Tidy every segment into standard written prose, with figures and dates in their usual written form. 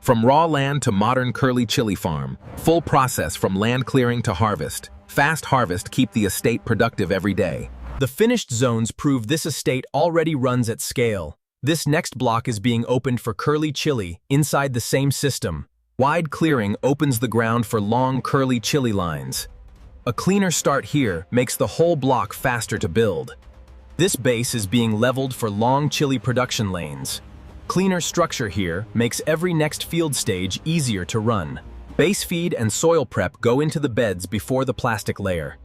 From raw land to modern curly chili farm, full process from land clearing to harvest. Fast harvest keep the estate productive every day. The finished zones prove this estate already runs at scale. This next block is being opened for curly chili inside the same system. Wide clearing opens the ground for long curly chili lines. A cleaner start here makes the whole block faster to build. This base is being leveled for long chili production lanes. Cleaner structure here makes every next field stage easier to run. Base feed and soil prep go into the beds before the plastic layer.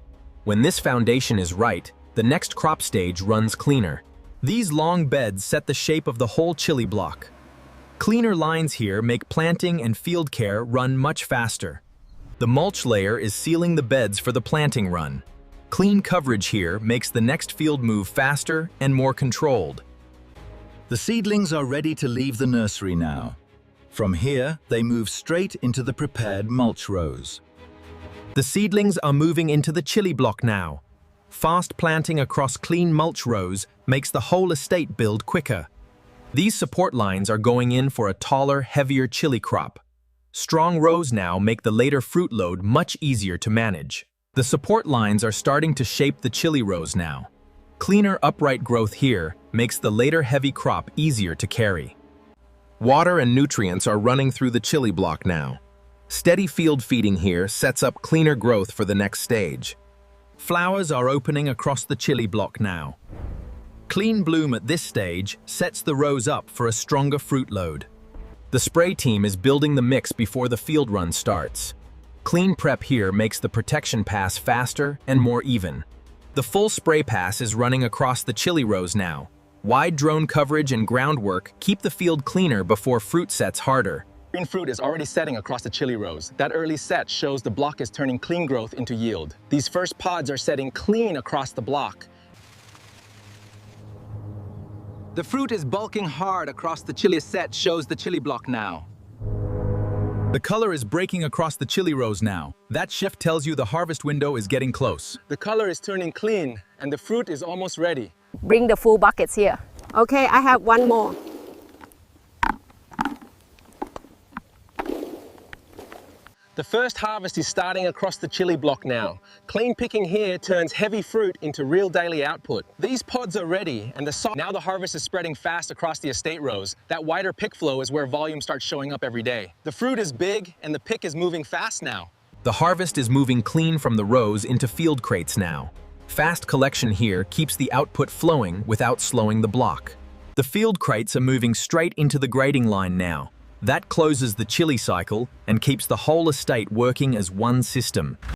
When this foundation is right, the next crop stage runs cleaner. These long beds set the shape of the whole chili block. Cleaner lines here make planting and field care run much faster. The mulch layer is sealing the beds for the planting run. Clean coverage here makes the next field move faster and more controlled. The seedlings are ready to leave the nursery now. From here, they move straight into the prepared mulch rows. The seedlings are moving into the chili block now. Fast planting across clean mulch rows makes the whole estate build quicker. These support lines are going in for a taller, heavier chili crop. Strong rows now make the later fruit load much easier to manage. The support lines are starting to shape the chili rows now. Cleaner upright growth here makes the later heavy crop easier to carry. Water and nutrients are running through the chili block now. Steady field feeding here sets up cleaner growth for the next stage. Flowers are opening across the chili block now. Clean bloom at this stage sets the rows up for a stronger fruit load. The spray team is building the mix before the field run starts. Clean prep here makes the protection pass faster and more even. The full spray pass is running across the chili rows now. Wide drone coverage and groundwork keep the field cleaner before fruit sets harder. Green fruit is already setting across the chili rows. That early set shows the block is turning clean growth into yield. These first pods are setting clean across the block. The fruit is bulking hard across the chili set shows the chili block now. The color is breaking across the chili rows now. That shift tells you the harvest window is getting close. The color is turning clean and the fruit is almost ready. Bring the full buckets here. Okay, I have one more. The first harvest is starting across the chili block now. Clean picking here turns heavy fruit into real daily output. These pods are ready and now the harvest is spreading fast across the estate rows. That wider pick flow is where volume starts showing up every day. The fruit is big and the pick is moving fast now. The harvest is moving clean from the rows into field crates now. Fast collection here keeps the output flowing without slowing the block. The field crates are moving straight into the grading line now. That closes the chili cycle and keeps the whole estate working as one system.